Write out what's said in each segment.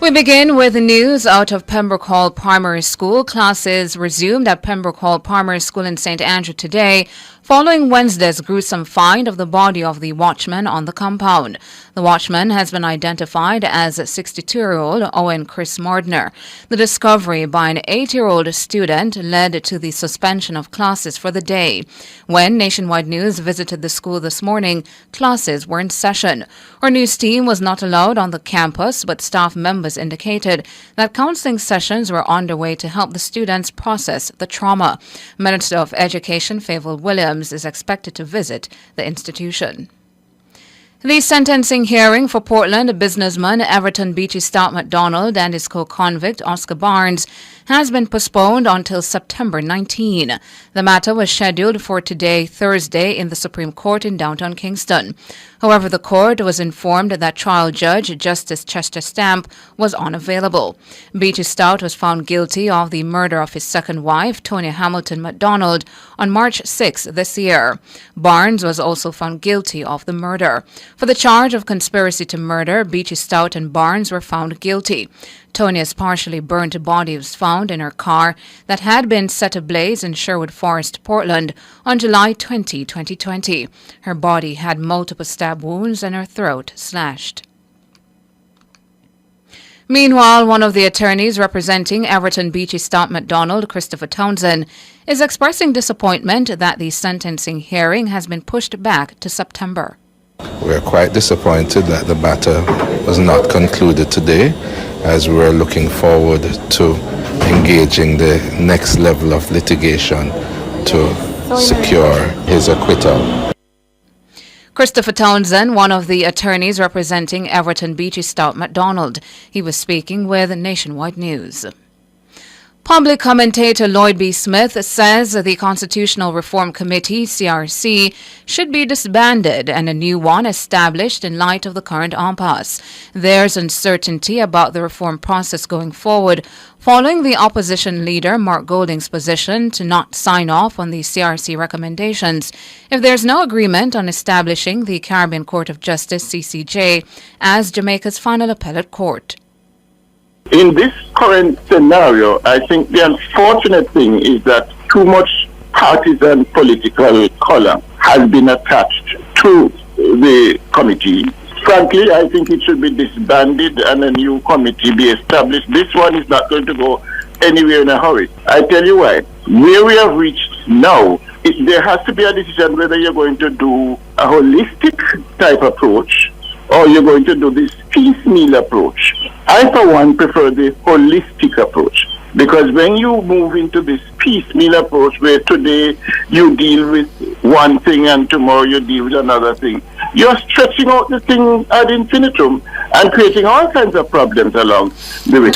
We begin with news out of Pembroke Hall Primary School. Classes resumed at Pembroke Hall Primary School in St. Andrew today, following Wednesday's gruesome find of the body of the watchman on the compound. The watchman has been identified as 62-year-old Owen Chris Mardner. The discovery by an 8-year-old student led to the suspension of classes for the day. When Nationwide News visited the school this morning, classes were in session. Our news team was not allowed on the campus, but staff members indicated that counseling sessions were underway to help the students process the trauma. Minister of Education Favour Williams is expected to visit the institution. The sentencing hearing for Portland businessman Everton Beachy Stout McDonald and his co-convict Oscar Barnes has been postponed until September 19. The matter was scheduled for today, Thursday, in the Supreme Court in downtown Kingston. However, the court was informed that trial judge Justice Chester Stamp was unavailable. Beachy Stout was found guilty of the murder of his second wife, Tonya Hamilton McDonald, on March 6 this year. Barnes was also found guilty of the murder. For the charge of conspiracy to murder, Beachy Stout and Barnes were found guilty. Tonya's partially burnt body was found in her car that had been set ablaze in Sherwood Forest, Portland, on July 20, 2020. Her body had multiple stab wounds and her throat slashed. Meanwhile, one of the attorneys representing Everton Beachy Stout McDonald, Christopher Townsend, is expressing disappointment that the sentencing hearing has been pushed back to September. We are quite disappointed that the matter was not concluded today, as we are looking forward to engaging the next level of litigation to secure his acquittal. Christopher Townsend, one of the attorneys representing Everton Beachy Stout McDonald. He was speaking with Nationwide News. Public commentator Lloyd B. Smith says the Constitutional Reform Committee, CRC, should be disbanded and a new one established in light of the current impasse. There's uncertainty about the reform process going forward, following the opposition leader Mark Golding's position to not sign off on the CRC recommendations if there's no agreement on establishing the Caribbean Court of Justice, CCJ, as Jamaica's final appellate court. In this current scenario, I think the unfortunate thing is that too much partisan political color has been attached to the committee. Frankly, I think it should be disbanded and a new committee be established. This one is not going to go anywhere in a hurry. I tell you why. Where we have reached now, there has to be a decision whether you're going to do a holistic type approach or you're going to do this piecemeal approach. I, for one, prefer the holistic approach, because when you move into this piecemeal approach where today you deal with one thing and tomorrow you deal with another thing, you're stretching out the thing ad infinitum and creating all kinds of problems along the way.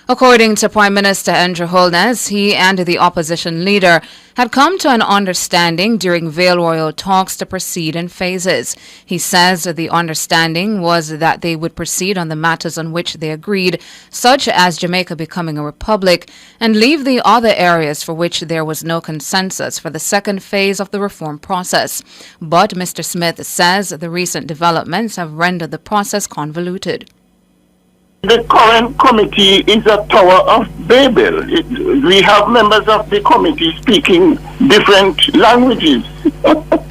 According to Prime Minister Andrew Holness, he and the opposition leader had come to an understanding during Vale Royal talks to proceed in phases. He says the understanding was that they would proceed on the matters on which they agreed, such as Jamaica becoming a republic, and leave the other areas for which there was no consensus for the second phase of the reform process. But Mr. Smith says the recent developments have rendered the process convoluted. The current committee is a Tower of Babel. We have members of the committee speaking different languages.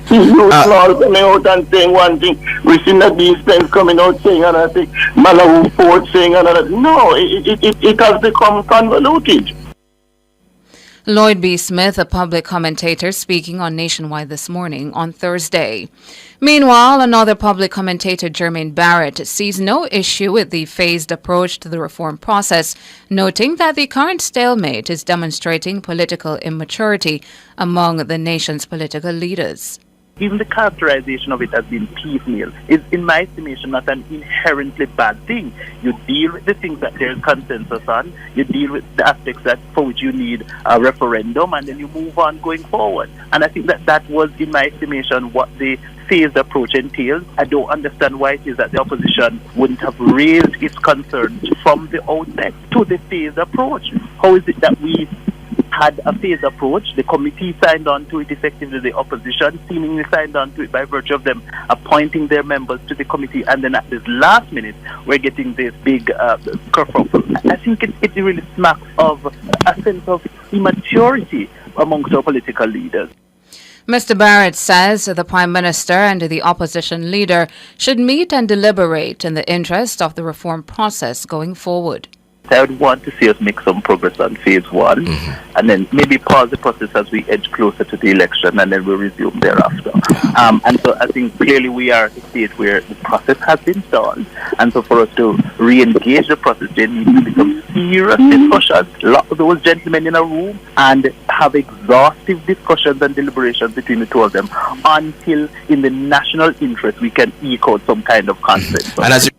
You all coming out and saying one thing, we see Nadine Spence coming out saying another thing, Malawi Ford saying another. No, it has become convoluted. Lloyd B. Smith, a public commentator, speaking on Nationwide this morning on Thursday. Meanwhile, another public commentator, Jermaine Barrett, sees no issue with the phased approach to the reform process, noting that the current stalemate is demonstrating political immaturity among the nation's political leaders. Even the characterization of it as being piecemeal is, in my estimation, not an inherently bad thing. You deal with the things that there is consensus on, you deal with the aspects that for which you need a referendum, and then you move on going forward. And I think that was, in my estimation, what the phased approach entails. I don't understand why it is that the opposition wouldn't have raised its concerns from the outset to the phased approach. How is it that we had a phased approach. The committee signed on to it effectively. The opposition seemingly signed on to it by virtue of them appointing their members to the committee. And then at this last minute, we're getting this big kerfuffle. I think it really smacks of a sense of immaturity amongst our political leaders. Mr. Barrett says the Prime Minister and the opposition leader should meet and deliberate in the interest of the reform process going forward. I would want to see us make some progress on phase one, and then maybe pause the process as we edge closer to the election, and then we'll resume thereafter. And so I think clearly we are at a state where the process has been stalled, and so for us to re-engage the process, there needs to be some serious discussions, lock those gentlemen in a room, and have exhaustive discussions and deliberations between the two of them until, in the national interest, we can eke out some kind of consensus. And as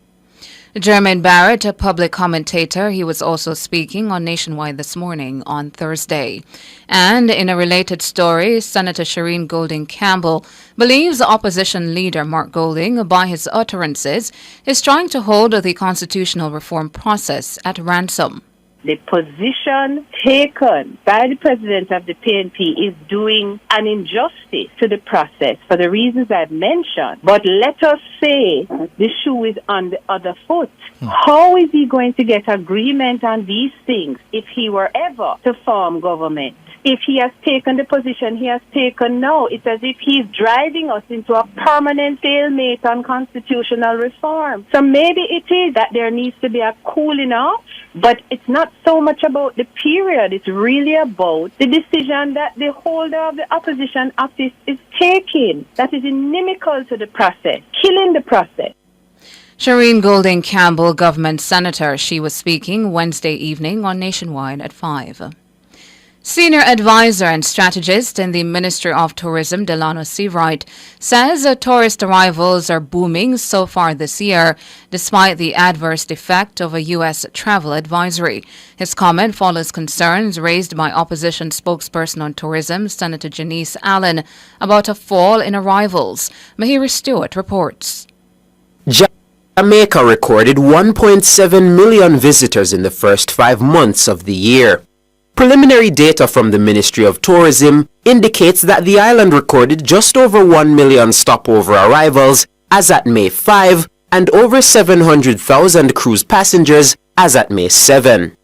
Jermaine Barrett, a public commentator, he was also speaking on Nationwide this morning on Thursday. And in a related story, Senator Shireen Golding Campbell believes opposition leader Mark Golding, by his utterances, is trying to hold the constitutional reform process at ransom. The position taken by the president of the PNP is doing an injustice to the process for the reasons I've mentioned. But let us say the shoe is on the other foot. How is he going to get agreement on these things if he were ever to form government? If he has taken the position he has taken now, it's as if he's driving us into a permanent stalemate on constitutional reform. So maybe it is that there needs to be a cooling off, but it's not so much about the period. It's really about the decision that the holder of the opposition office is taking that is inimical to the process, killing the process. Shireen Golding Campbell, government senator, she was speaking Wednesday evening on Nationwide at 5. Senior advisor and strategist in the Ministry of Tourism, Delano Seawright, says tourist arrivals are booming so far this year, despite the adverse effect of a U.S. travel advisory. His comment follows concerns raised by opposition spokesperson on tourism, Senator Janice Allen, about a fall in arrivals. Mahira Stewart reports. Jamaica recorded 1.7 million visitors in the first 5 months of the year. Preliminary data from the Ministry of Tourism indicates that the island recorded just over 1 million stopover arrivals as at May 5 and over 700,000 cruise passengers as at May 7.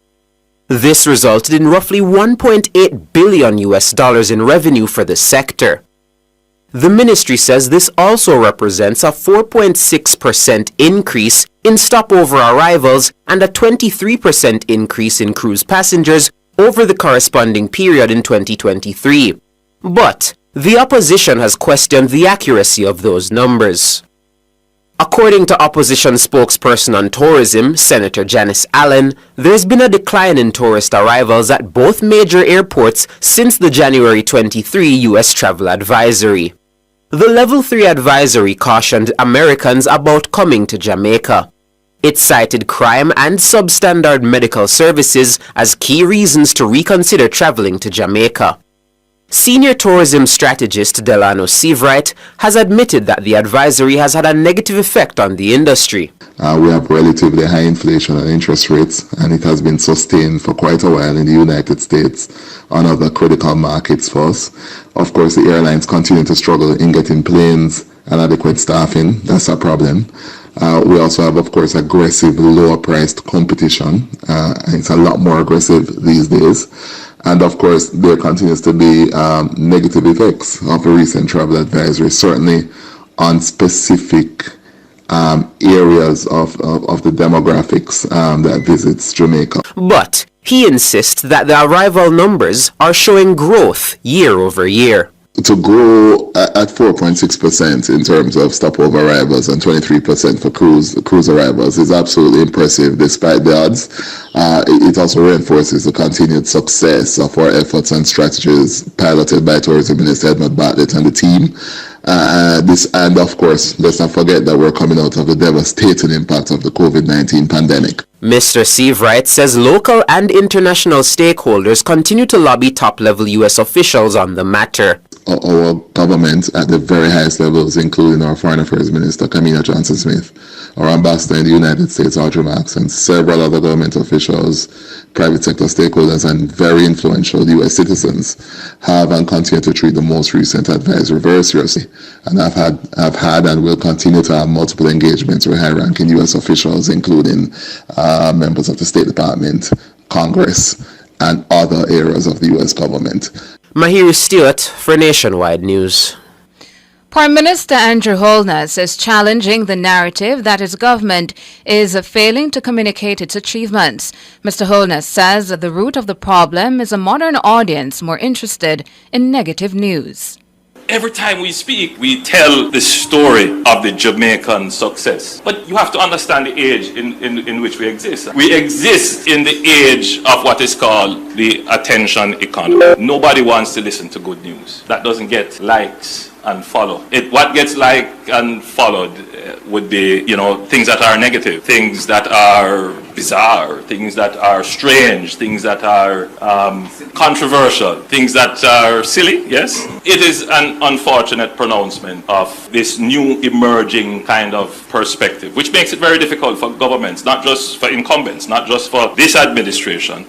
This resulted in roughly $1.8 billion in revenue for the sector. The ministry says this also represents a 4.6% increase in stopover arrivals and a 23% increase in cruise passengers over the corresponding period in 2023. But the opposition has questioned the accuracy of those numbers. According to opposition spokesperson on tourism, Senator Janice Allen, there's been a decline in tourist arrivals at both major airports since the January 23 U.S. travel advisory. The Level 3 advisory cautioned Americans about coming to Jamaica. It cited crime and substandard medical services as key reasons to reconsider traveling to Jamaica. Senior tourism strategist Delano Seawright has admitted that the advisory has had a negative effect on the industry. We have relatively high inflation and interest rates, and it has been sustained for quite a while in the United States on other critical markets for us. Of course, the airlines continue to struggle in getting planes and adequate staffing. That's a problem. We also have, of course, aggressive, lower-priced competition. It's a lot more aggressive these days. And, of course, there continues to be negative effects of a recent travel advisory, certainly on specific areas of the demographics that visits Jamaica. But he insists that the arrival numbers are showing growth year over year. To grow at 4.6% in terms of stopover arrivals and 23% for cruise arrivals is absolutely impressive despite the odds. It also reinforces the continued success of our efforts and strategies piloted by Tourism Minister Edmund Bartlett and the team. And of course, let's not forget that we're coming out of the devastating impact of the COVID-19 pandemic. Mr. Seawright says local and international stakeholders continue to lobby top-level U.S. officials on the matter. our government at the very highest levels, including our Foreign Affairs Minister, Kamina Johnson-Smith, our Ambassador in the United States, Audrey Marks, and several other government officials, private sector stakeholders, and very influential U.S. citizens have and continue to treat the most recent advisory very seriously. And I've had and will continue to have multiple engagements with high-ranking U.S. officials, including members of the State Department, Congress, and other areas of the U.S. government. Mahiri Stewart for Nationwide News. Prime Minister Andrew Holness is challenging the narrative that his government is failing to communicate its achievements. Mr. Holness says that the root of the problem is a modern audience more interested in negative news. Every time we speak, we tell the story of the Jamaican success. But you have to understand the age in which we exist. We exist in the age of what is called the attention economy. Nobody wants to listen to good news. That doesn't get likes and follow. What gets liked and followed would be, things that are negative, things that are bizarre, things that are strange, things that are controversial, things that are silly, yes? It is an unfortunate pronouncement of this new emerging kind of perspective, which makes it very difficult for governments, not just for incumbents, not just for this administration.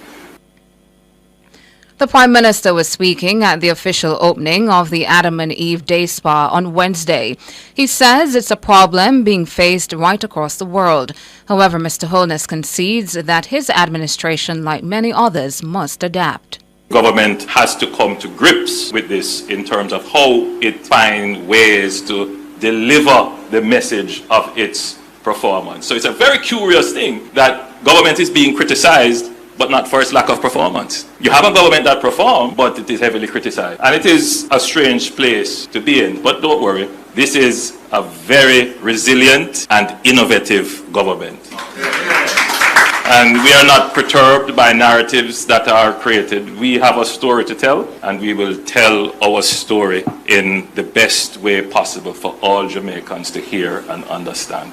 The Prime Minister was speaking at the official opening of the Adam and Eve Day Spa on Wednesday. He says it's a problem being faced right across the world. However, Mr. Holness concedes that his administration, like many others, must adapt. Government has to come to grips with this in terms of how it finds ways to deliver the message of its performance. So it's a very curious thing that government is being criticized, but not for its lack of performance. You have a government that performs, but it is heavily criticized. And it is a strange place to be in. But don't worry, this is a very resilient and innovative government. And we are not perturbed by narratives that are created. We have a story to tell, and we will tell our story in the best way possible for all Jamaicans to hear and understand.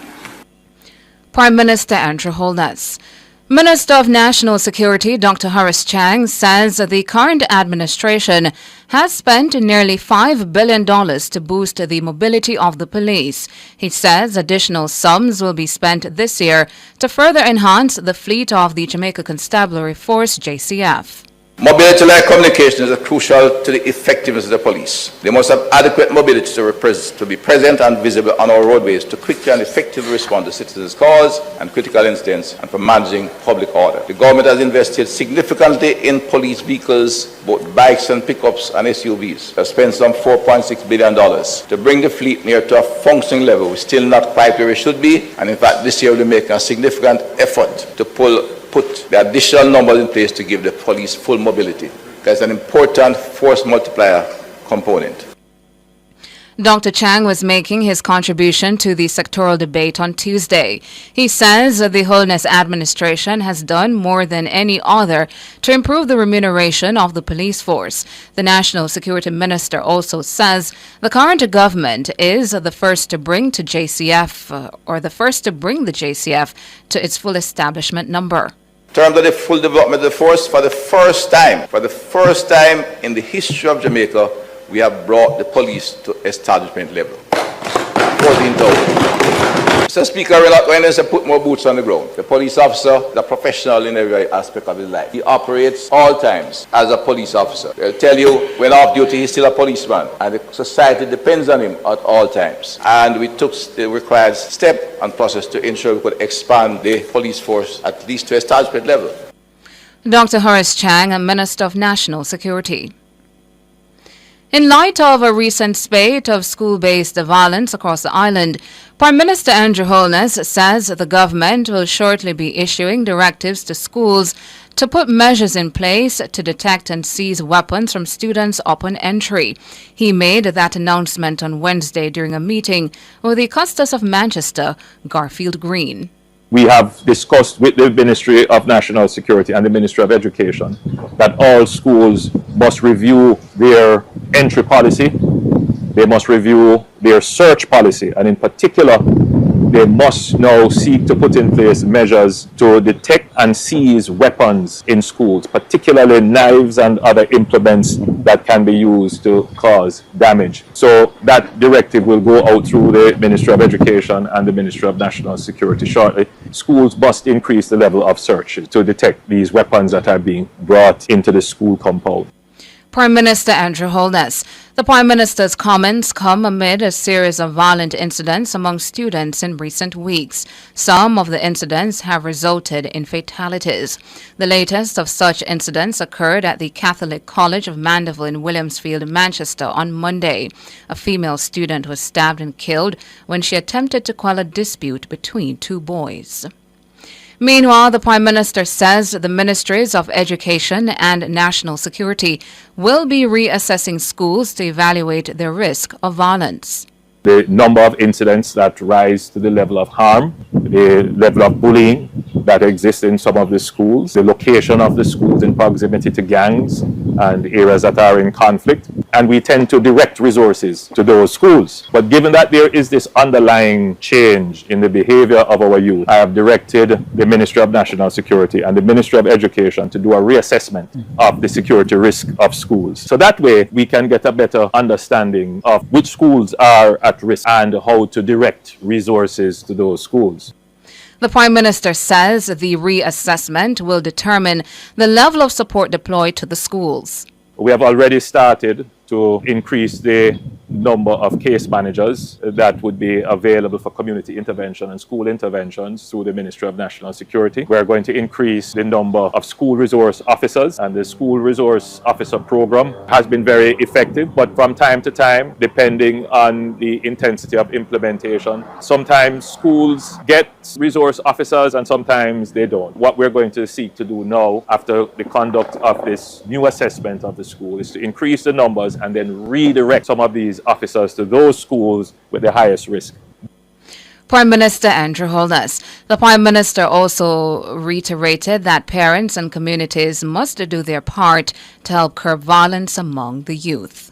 Prime Minister Andrew Holness. Minister of National Security Dr. Horace Chang says that the current administration has spent nearly $5 billion to boost the mobility of the police. He says additional sums will be spent this year to further enhance the fleet of the Jamaica Constabulary Force, JCF. Mobility like communication is crucial to the effectiveness of the police. They must have adequate mobility to be present and visible on our roadways to quickly and effectively respond to citizens' calls and critical incidents and for managing public order. The government has invested significantly in police vehicles, both bikes and pickups and SUVs. They have spent some $4.6 billion to bring the fleet near to a functioning level. We're still not quite where we should be, and in fact this year we'll be making a significant effort to put the additional numbers in place to give the police full mobility. That's an important force multiplier component. Dr. Chang was making his contribution to the sectoral debate on Tuesday. He says that the Holness administration has done more than any other to improve the remuneration of the police force. The National Security Minister also says the current government is the first to bring the JCF to its full establishment number. In terms of the full development of the force, for the first time in the history of Jamaica, we have brought the police to establishment level. 14,000. Mr. Speaker, we're not going to put more boots on the ground. The police officer is a professional in every aspect of his life. He operates all times as a police officer. They'll tell you when off duty he's still a policeman, and the society depends on him at all times. And we took the required step and process to ensure we could expand the police force at least to establishment level. Dr. Horace Chang, Minister of National Security. In light of a recent spate of school-based violence across the island, Prime Minister Andrew Holness says the government will shortly be issuing directives to schools to put measures in place to detect and seize weapons from students upon entry. He made that announcement on Wednesday during a meeting with the Custos of Manchester, Garfield Green. We have discussed with the Ministry of National Security and the Ministry of Education that all schools must review their entry policy, they must review their search policy, and in particular, they must now seek to put in place measures to detect and seize weapons in schools, particularly knives and other implements that can be used to cause damage. So that directive will go out through the Ministry of Education and the Ministry of National Security shortly. Schools must increase the level of searches to detect these weapons that are being brought into the school compound. Prime Minister Andrew Holness. The Prime Minister's comments come amid a series of violent incidents among students in recent weeks. Some of the incidents have resulted in fatalities. The latest of such incidents occurred at the Catholic College of Mandeville in Williamsfield, Manchester on Monday. A female student was stabbed and killed when she attempted to quell a dispute between two boys. Meanwhile, the Prime Minister says the Ministries of Education and National Security will be reassessing schools to evaluate the risk of violence. The number of incidents that rise to the level of harm, the level of bullying that exists in some of the schools, the location of the schools in proximity to gangs and areas that are in conflict. And we tend to direct resources to those schools. But given that there is this underlying change in the behavior of our youth, I have directed the Ministry of National Security and the Ministry of Education to do a reassessment of the security risk of schools. So that way we can get a better understanding of which schools are at risk and how to direct resources to those schools. The Prime Minister says the reassessment will determine the level of support deployed to the schools. We have already started to increase the number of case managers that would be available for community intervention and school interventions through the Ministry of National Security. We're going to increase the number of school resource officers, and the school resource officer program has been very effective, but from time to time, depending on the intensity of implementation, sometimes schools get resource officers and sometimes they don't. What we're going to seek to do now, after the conduct of this new assessment of the school, is to increase the numbers and then redirect some of these officers to those schools with the highest risk. Prime Minister Andrew Holness. The Prime Minister also reiterated that parents and communities must do their part to help curb violence among the youth.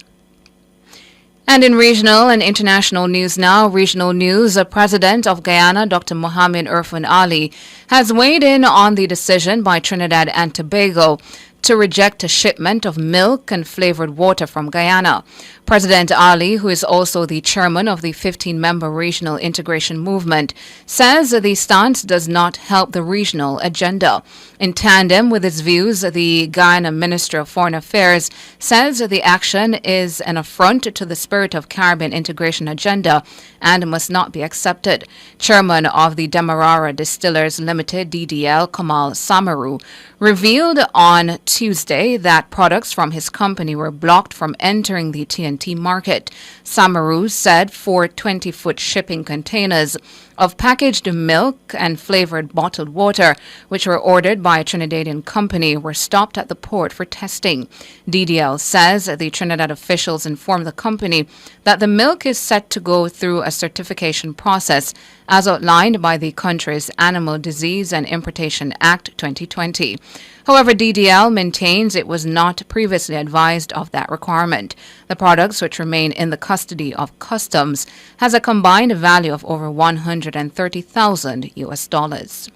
And in regional and international news now, regional news, the President of Guyana, Dr. Mohamed Irfan Ali, has weighed in on the decision by Trinidad and Tobago to reject a shipment of milk and flavored water from Guyana. President Ali, who is also the chairman of the 15-member regional integration movement, says the stance does not help the regional agenda. In tandem with his views, the Guyana Minister of Foreign Affairs says the action is an affront to the spirit of Caribbean integration agenda and must not be accepted. Chairman of the Demerara Distillers Limited, DDL, Kamal Samaru, revealed on Tuesday that products from his company were blocked from entering the TNT market. Samaru said 4 20-foot shipping containers of packaged milk and flavored bottled water, which were ordered by a Trinidadian company, were stopped at the port for testing. DDL says the Trinidad officials informed the company that the milk is set to go through a certification process as outlined by the country's Animal Disease and Importation Act 2020. However, DDL maintains it was not previously advised of that requirement. The products, which remain in the custody of customs, has a combined value of over $130,000.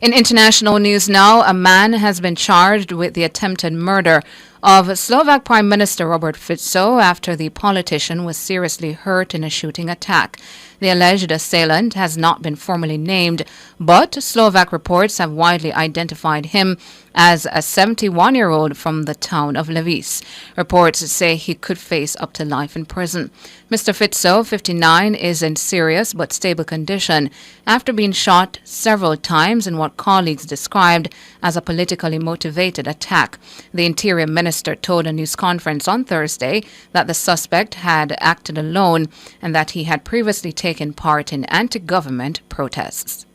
In international news now, a man has been charged with the attempted murder of Slovak Prime Minister Robert Fico after the politician was seriously hurt in a shooting attack. The alleged assailant has not been formally named, but Slovak reports have widely identified him as a 71-year-old from the town of Levis. Reports say he could face up to life in prison. Mr. Fico, 59, is in serious but stable condition after being shot several times in what colleagues described as a politically motivated attack. The Interior Minister told a news conference on Thursday that the suspect had acted alone and that he had previously taken part in anti-government protests.